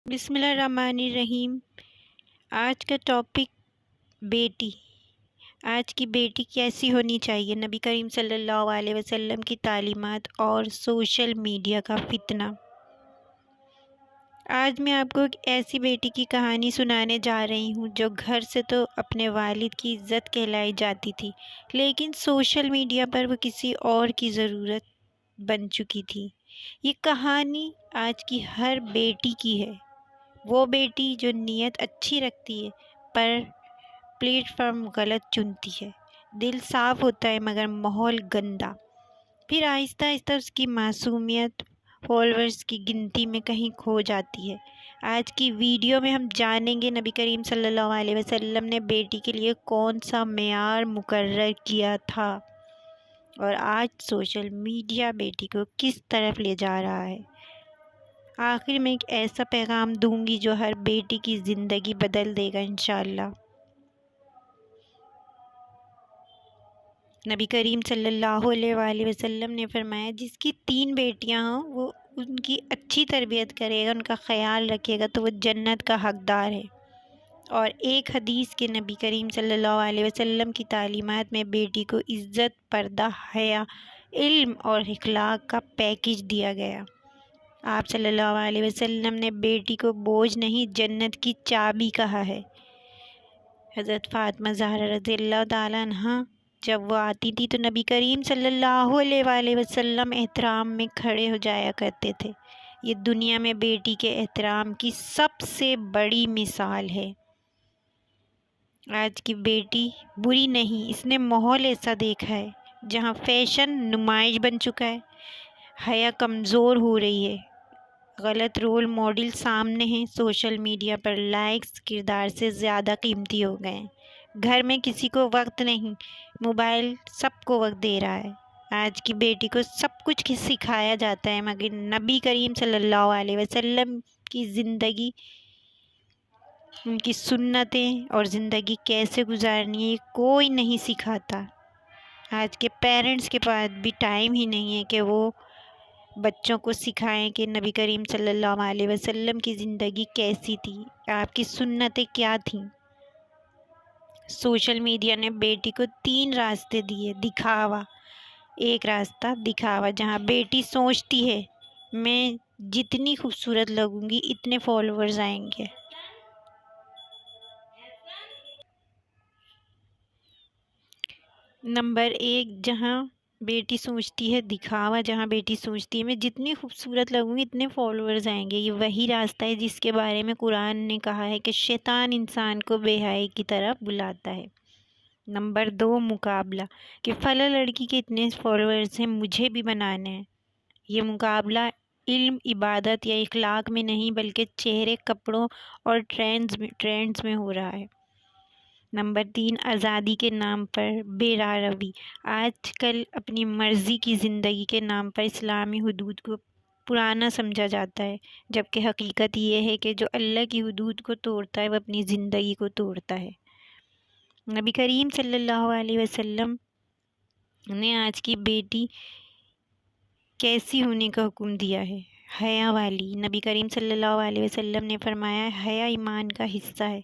بسم اللہ الرحمن الرحیم۔ آج کا ٹاپک بیٹی۔ آج کی بیٹی کیسی ہونی چاہیے؟ نبی کریم صلی اللہ علیہ وسلم کی تعلیمات اور سوشل میڈیا کا فتنہ۔ آج میں آپ کو ایک ایسی بیٹی کی کہانی سنانے جا رہی ہوں جو گھر سے تو اپنے والد کی عزت کہلائی جاتی تھی، لیکن سوشل میڈیا پر وہ کسی اور کی ضرورت بن چکی تھی۔ یہ کہانی آج کی ہر بیٹی کی ہے، وہ بیٹی جو نیت اچھی رکھتی ہے پر پلیٹ فارم غلط چنتی ہے۔ دل صاف ہوتا ہے مگر ماحول گندا، پھر آہستہ آہستہ اس کی معصومیت فالوورز کی گنتی میں کہیں کھو جاتی ہے۔ آج کی ویڈیو میں ہم جانیں گے نبی کریم صلی اللہ علیہ وسلم نے بیٹی کے لیے کون سا معیار مقرر کیا تھا، اور آج سوشل میڈیا بیٹی کو کس طرف لے جا رہا ہے۔ آخر میں ایک ایسا پیغام دوں گی جو ہر بیٹی کی زندگی بدل دے گا انشاءاللہ۔ نبی کریم صلی اللہ علیہ وآلہ وسلم نے فرمایا، جس کی 3 بیٹیاں ہوں وہ ان کی اچھی تربیت کرے گا، ان کا خیال رکھے گا تو وہ جنت کا حقدار ہے۔ اور ایک حدیث کے نبی کریم صلی اللہ علیہ وسلم کی تعلیمات میں بیٹی کو عزت، پردہ، حیا، علم اور اخلاق کا پیکج دیا گیا۔ آپ صلی اللہ علیہ وسلم نے بیٹی کو بوجھ نہیں، جنت کی چابی کہا ہے۔ حضرت فاطمہ زہرا رضی اللہ تعالیٰ عنہا جب وہ آتی تھی تو نبی کریم صلی اللہ علیہ وآلہ وسلم احترام میں کھڑے ہو جایا کرتے تھے۔ یہ دنیا میں بیٹی کے احترام کی سب سے بڑی مثال ہے۔ آج کی بیٹی بری نہیں، اس نے ماحول ایسا دیکھا ہے جہاں فیشن نمائش بن چکا ہے، حیا کمزور ہو رہی ہے، غلط رول ماڈل سامنے ہیں، سوشل میڈیا پر لائکس کردار سے زیادہ قیمتی ہو گئے ہیں، گھر میں کسی کو وقت نہیں، موبائل سب کو وقت دے رہا ہے۔ آج کی بیٹی کو سب کچھ سکھایا جاتا ہے مگر نبی کریم صلی اللہ علیہ وسلم کی زندگی، ان کی سنتیں اور زندگی کیسے گزارنی ہے کوئی نہیں سکھاتا۔ آج کے پیرنٹس کے پاس بھی ٹائم ہی نہیں ہے کہ وہ بچوں کو سکھائیں کہ نبی کریم صلی اللہ علیہ وسلم کی زندگی کیسی تھی، آپ کی سنتیں کیا تھیں۔ سوشل میڈیا نے بیٹی کو 3 راستے دیے۔ دکھاوا، ایک راستہ دکھاوا جہاں بیٹی سوچتی ہے میں جتنی خوبصورت لگوں گی اتنے فالوورز آئیں گے۔ نمبر 1 جہاں بیٹی سوچتی ہے، دکھاوا جہاں بیٹی سوچتی ہے میں جتنی خوبصورت لگوں گی اتنے فالوورز آئیں گے۔ یہ وہی راستہ ہے جس کے بارے میں قرآن نے کہا ہے کہ شیطان انسان کو بے حیائی کی طرف بلاتا ہے۔ نمبر 2 مقابلہ، کہ فلاں لڑکی کے اتنے فالوورز ہیں مجھے بھی بنانے ہیں۔ یہ مقابلہ علم، عبادت یا اخلاق میں نہیں بلکہ چہرے، کپڑوں اور ٹرینڈز میں ہو رہا ہے۔ نمبر 3 آزادی کے نام پر بے راہ روی، آج کل اپنی مرضی کی زندگی کے نام پر اسلامی حدود کو پرانا سمجھا جاتا ہے، جبکہ حقیقت یہ ہے کہ جو اللہ کی حدود کو توڑتا ہے وہ اپنی زندگی کو توڑتا ہے۔ نبی کریم صلی اللہ علیہ وسلم نے آج کی بیٹی کیسی ہونے کا حکم دیا ہے؟ حیا والی۔ نبی کریم صلی اللہ علیہ وسلم نے فرمایا، حیا ایمان کا حصہ ہے۔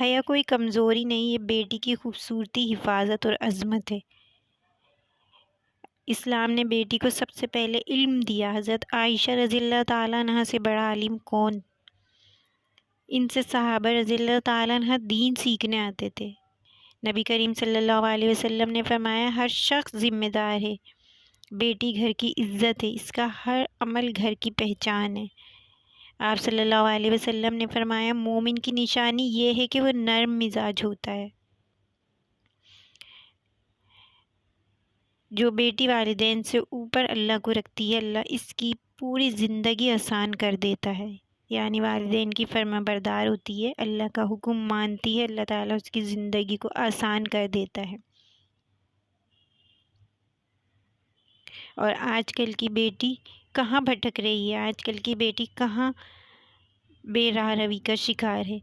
حیا کوئی کمزوری نہیں، یہ بیٹی کی خوبصورتی، حفاظت اور عظمت ہے۔ اسلام نے بیٹی کو سب سے پہلے علم دیا۔ حضرت عائشہ رضی اللہ تعالیٰ عنہ سے بڑا عالم کون؟ ان سے صحابہ رضی اللہ تعالیٰ عنہ دین سیکھنے آتے تھے۔ نبی کریم صلی اللہ علیہ وسلم نے فرمایا، ہر شخص ذمہ دار ہے۔ بیٹی گھر کی عزت ہے، اس کا ہر عمل گھر کی پہچان ہے۔ آپ صلی اللہ علیہ وسلم نے فرمایا، مومن کی نشانی یہ ہے کہ وہ نرم مزاج ہوتا ہے۔ جو بیٹی والدین سے اوپر اللہ کو رکھتی ہے، اللہ اس کی پوری زندگی آسان کر دیتا ہے۔ یعنی والدین کی فرما بردار ہوتی ہے، اللہ کا حکم مانتی ہے، اللہ تعالیٰ اس کی زندگی کو آسان کر دیتا ہے۔ اور آج کل کی بیٹی کہاں بھٹک رہی ہے؟ آج کل کی بیٹی کہاں بے راہ روی کا شکار ہے؟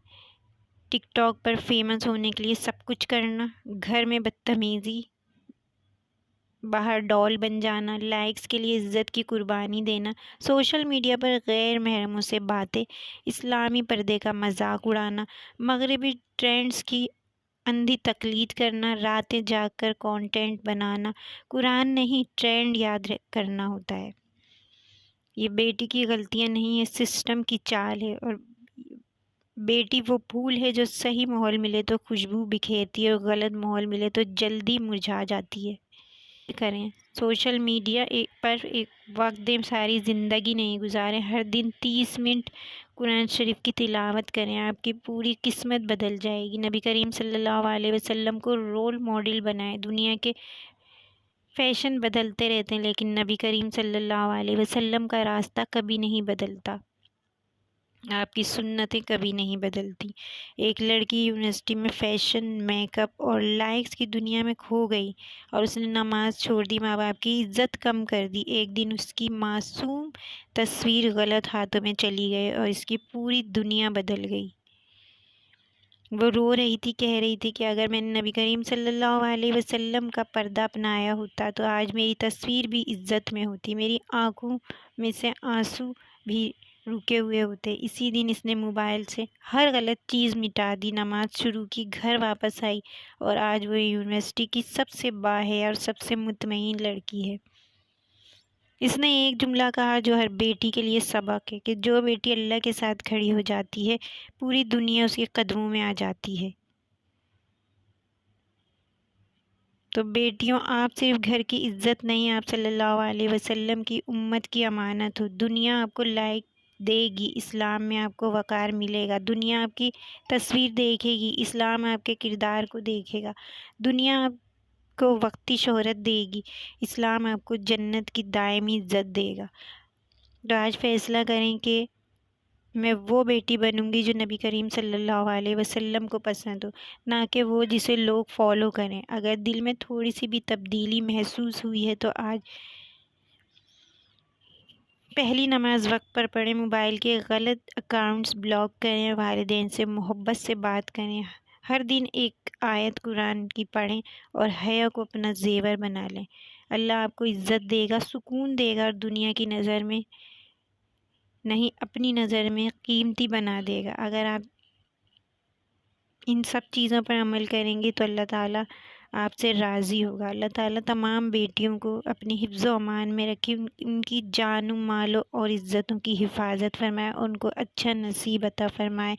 ٹک ٹاک پر فیمس ہونے کے لیے سب کچھ کرنا، گھر میں بدتمیزی، باہر ڈال بن جانا، لائکس کے لیے عزت کی قربانی دینا، سوشل میڈیا پر غیر محرموں سے باتیں، اسلامی پردے کا مذاق اڑانا، مغربی ٹرینڈز کی اندھی تقلید کرنا، راتیں جاگ کر کانٹینٹ بنانا، قرآن نہیں ٹرینڈ یاد کرنا ہوتا ہے۔ یہ بیٹی کی غلطیاں نہیں ہے، سسٹم کی چال ہے، اور بیٹی وہ پھول ہے جو صحیح ماحول ملے تو خوشبو بکھیرتی ہے اور غلط ماحول ملے تو جلدی مرجھا جاتی ہے۔ کریں سوشل میڈیا پر ایک وقت دیں، ساری زندگی نہیں گزاریں، ہر دن 30 منٹ قرآن شریف کی تلاوت کریں، آپ کی پوری قسمت بدل جائے گی۔ نبی کریم صلی اللہ علیہ وسلم کو رول ماڈل بنائیں۔ دنیا کے فیشن بدلتے رہتے ہیں لیکن نبی کریم صلی اللہ علیہ وسلم کا راستہ کبھی نہیں بدلتا، آپ کی سنتیں کبھی نہیں بدلتی۔ ایک لڑکی یونیورسٹی میں فیشن، میک اپ اور لائکس کی دنیا میں کھو گئی اور اس نے نماز چھوڑ دی، ماں باپ کی عزت کم کر دی۔ ایک دن اس کی معصوم تصویر غلط ہاتھوں میں چلی گئی اور اس کی پوری دنیا بدل گئی۔ وہ رو رہی تھی، کہہ رہی تھی کہ اگر میں نے نبی کریم صلی اللہ علیہ وسلم کا پردہ اپنایا ہوتا تو آج میری تصویر بھی عزت میں ہوتی، میری آنکھوں میں سے آنسو بھی رکے ہوئے ہوتے۔ اسی دن اس نے موبائل سے ہر غلط چیز مٹا دی، نماز شروع کی، گھر واپس آئی اور آج وہ یونیورسٹی کی سب سے باحیا اور سب سے مطمئن لڑکی ہے۔ اس نے ایک جملہ کہا جو ہر بیٹی کے لیے سبق ہے کہ جو بیٹی اللہ کے ساتھ کھڑی ہو جاتی ہے پوری دنیا اس کے قدموں میں آ جاتی ہے۔ تو بیٹیوں، آپ صرف گھر کی عزت نہیں، آپ صلی اللہ علیہ وسلم کی امت کی امانت ہو۔ دنیا آپ کو لائک دے گی، اسلام میں آپ کو وقار ملے گا۔ دنیا آپ کی تصویر دیکھے گی، اسلام آپ کے کردار کو دیکھے گا۔ دنیا آپ کو وقتی شہرت دے گی، اسلام آپ کو جنت کی دائمی عزت دے گا۔ تو آج فیصلہ کریں کہ میں وہ بیٹی بنوں گی جو نبی کریم صلی اللہ علیہ وسلم کو پسند ہو، نہ کہ وہ جسے لوگ فالو کریں۔ اگر دل میں تھوڑی سی بھی تبدیلی محسوس ہوئی ہے تو آج پہلی نماز وقت پر پڑھیں، موبائل کے غلط اکاؤنٹس بلاک کریں، والدین سے محبت سے بات کریں، ہر دن ایک آیت قرآن کی پڑھیں اور حیا کو اپنا زیور بنا لیں۔ اللہ آپ کو عزت دے گا، سکون دے گا اور دنیا کی نظر میں نہیں اپنی نظر میں قیمتی بنا دے گا۔ اگر آپ ان سب چیزوں پر عمل کریں گے تو اللہ تعالیٰ آپ سے راضی ہوگا۔ اللہ تعالیٰ تمام بیٹیوں کو اپنی حفظ و امان میں رکھے، ان کی جان و مال اور عزتوں کی حفاظت فرمائے، ان کو اچھا نصیب عطا فرمائے۔